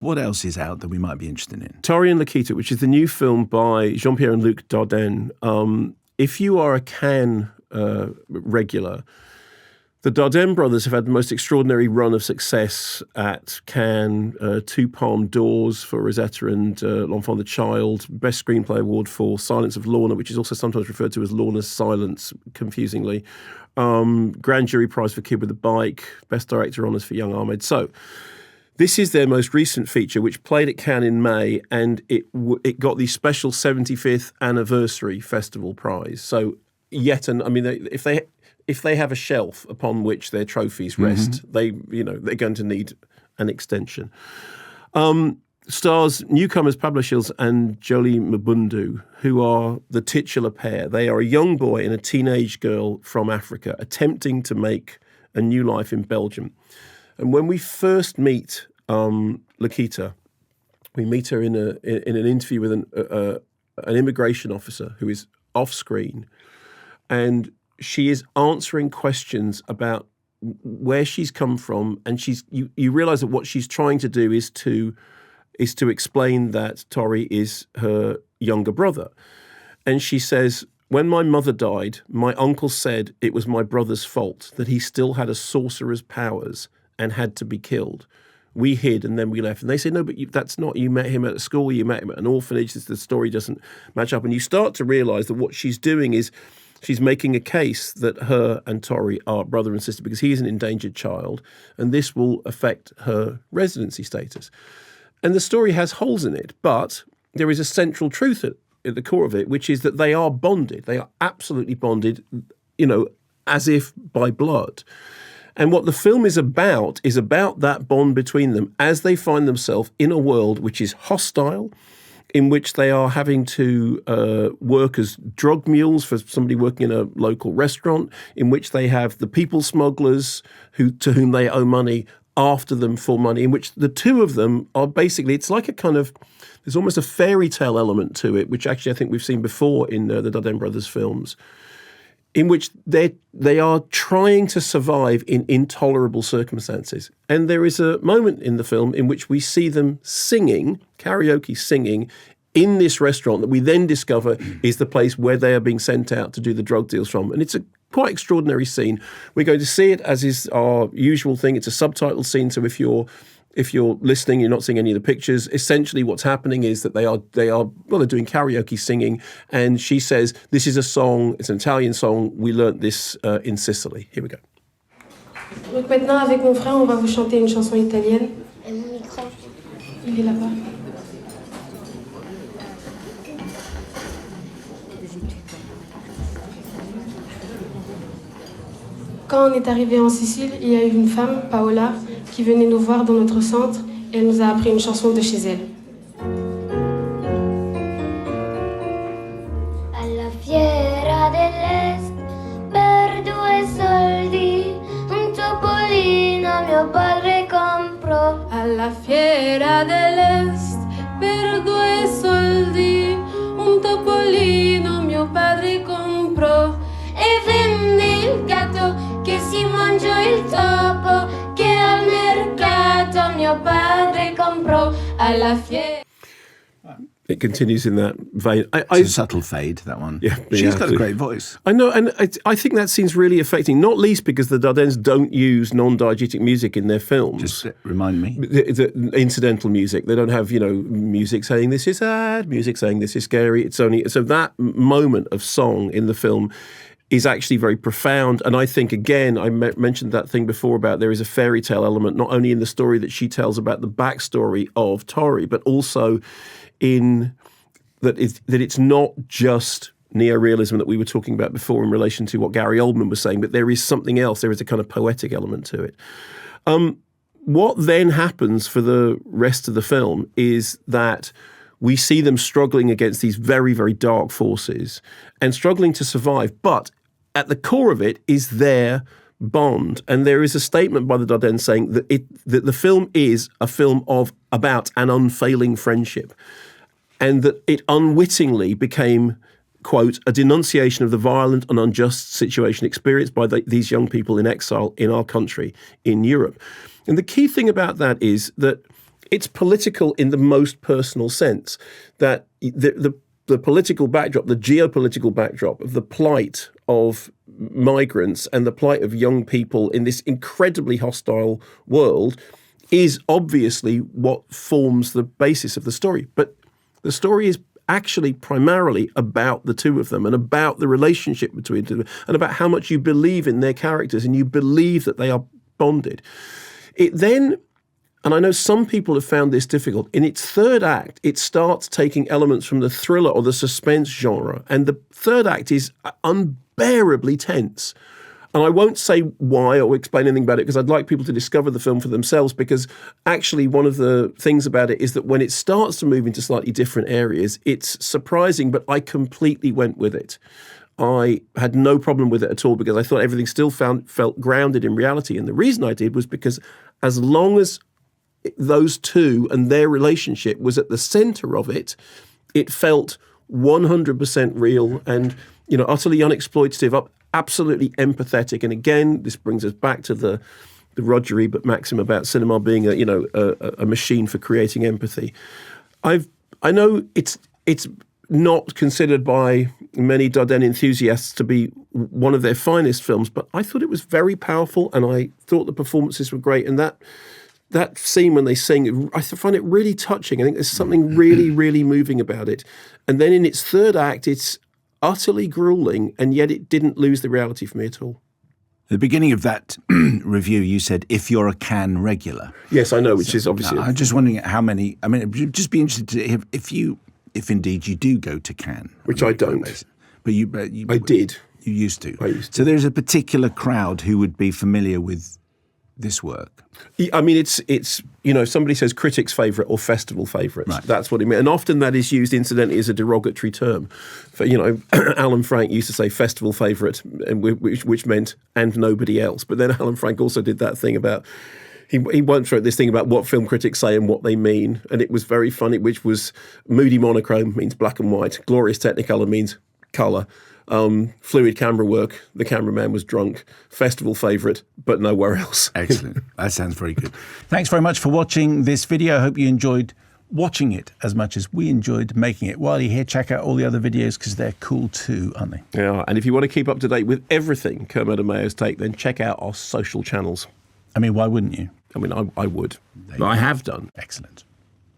What else is out that we might be interested in? Tori and Lokita, which is the new film by Jean-Pierre and Luc Dardenne. If you are a Cannes regular, the Dardenne brothers have had the most extraordinary run of success at Cannes, 2 Palme d'Ors for Rosetta and L'Enfant de Child, Best Screenplay Award for Silence of Lorna, which is also sometimes referred to as Lorna's Silence, confusingly. Grand Jury Prize for Kid with a Bike, Best Director Honours for Young Ahmed. So this is their most recent feature, which played at Cannes in May, and it got the special 75th Anniversary Festival Prize. So if they have a shelf upon which their trophies rest, they're going to need an extension. Stars newcomers Pablo Schills and Jolie Mbundu, who are the titular pair. They are a young boy and a teenage girl from Africa attempting to make a new life in Belgium. And when we first meet Lokita, we meet her in an interview with an immigration officer who is off screen, and she is answering questions about where she's come from, and you realize that what she's trying to do is to explain that Tori is her younger brother. And she says, when my mother died, my uncle said it was my brother's fault, that he still had a sorcerer's powers and had to be killed. We hid and then we left. And they say, no, but that's not, you met him at a school, you met him at an orphanage, the story doesn't match up. And you start to realize that what she's doing is she's making a case that her and Tori are brother and sister because he is an endangered child, and this will affect her residency status. And the story has holes in it, but there is a central truth at the core of it, which is that they are bonded. They are absolutely bonded, as if by blood. And what the film is about that bond between them as they find themselves in a world which is hostile, in which they are having to work as drug mules for somebody working in a local restaurant, in which they have the people smugglers to whom they owe money after them for money, in which the two of them are basically, it's like there's almost a fairy tale element to it, which actually I think we've seen before in the Dardenne brothers films, in which they are trying to survive in intolerable circumstances. And there is a moment in the film in which we see them karaoke singing, in this restaurant that we then discover is the place where they are being sent out to do the drug deals from. And it's a quite extraordinary scene. We're going to see it as is our usual thing. It's a subtitled scene, so if you're listening, you're not seeing any of the pictures. Essentially what's happening is that they're doing karaoke singing, and she says, this is a song, it's an Italian song, we learnt this in Sicily. Here we go. Donc maintenant, avec mon frère, on va vous chanter une chanson italienne. Et mon micro. Il est là-bas. Quand on est arrivé en Sicile, il y a eu une femme, Paola, qui venait nous voir dans notre centre et elle nous a appris une chanson de chez elle. Alla fiera dell'est, per 2 soldi, un topolino mio padre comprò. Alla fiera dell'est, per 2 soldi, un topolino mio padre comprò. E venne il gatto che si mangiò il topo, che al mercato mio padre comprò. Alla fiera. It continues in that vein. It's a subtle fade, that one. Yeah, She's got a great voice. I know, and I think that scene's really affecting, not least because the Dardennes don't use non-diegetic music in their films. Just remind me. The incidental music. They don't have, music saying this is sad, music saying this is scary. It's only, so that moment of song in the film is actually very profound. And I think, again, I mentioned that thing before about there is a fairy tale element, not only in the story that she tells about the backstory of Tori, but also in that it's not just neorealism that we were talking about before in relation to what Gary Oldman was saying, but there is something else. There is a kind of poetic element to it. What then happens for the rest of the film is that we see them struggling against these very, very dark forces and struggling to survive. But at the core of it is their bond. And there is a statement by the Dardennes saying that the film is a film about an unfailing friendship, and that it unwittingly became, quote, a denunciation of the violent and unjust situation experienced by these young people in exile in our country, in Europe. And the key thing about that is that it's political in the most personal sense, that the political backdrop, the geopolitical backdrop of the plight of migrants and the plight of young people in this incredibly hostile world is obviously what forms the basis of the story. But the story is actually primarily about the two of them and about the relationship between them and about how much you believe in their characters and you believe that they are bonded. It then, and I know some people have found this difficult, in its third act, it starts taking elements from the thriller or the suspense genre, and the third act is unbearably tense. And I won't say why or explain anything about it because I'd like people to discover the film for themselves, because actually one of the things about it is that when it starts to move into slightly different areas, it's surprising, but I completely went with it. I had no problem with it at all because I thought everything still felt grounded in reality. And the reason I did was because as long as those two and their relationship was at the center of it, it felt 100% real and, utterly unexploitative, absolutely empathetic. And again, this brings us back to the Roger Ebert maxim about cinema being a machine for creating empathy. I know it's not considered by many Dardenne enthusiasts to be one of their finest films, but I thought it was very powerful and I thought the performances were great. And that scene when they sing, I find it really touching. I think there's something really, really moving about it. And then in its third act, it's utterly grueling, and yet it didn't lose the reality for me at all. At the beginning of that review, you said, if you're a Cannes regular. Yes, I know, which is obviously... I'm just wondering how many... I mean, it'd just be interested to hear if indeed you do go to Cannes. Which I don't. But I did. You used to. I used to. So there's a particular crowd who would be familiar with this work. I mean, it's if somebody says critic's favourite or festival favourites, right. That's what it means. And often that is used, incidentally, as a derogatory term. For, Alan Frank used to say festival favourite, which meant and nobody else. But then Alan Frank also did that thing about, he once wrote this thing about what film critics say and what they mean. And it was very funny, which was moody monochrome means black and white. Glorious Technicolor means colour. Fluid camera work, the cameraman was drunk, festival favourite, but nowhere else. Excellent. That sounds very good. Thanks very much for watching this video. I hope you enjoyed watching it as much as we enjoyed making it. While you're here, check out all the other videos because they're cool too, aren't they? Yeah, and if you want to keep up to date with everything Kermode and Mayo's take, then check out our social channels. I mean, why wouldn't you? I mean, I would. I have done. Excellent.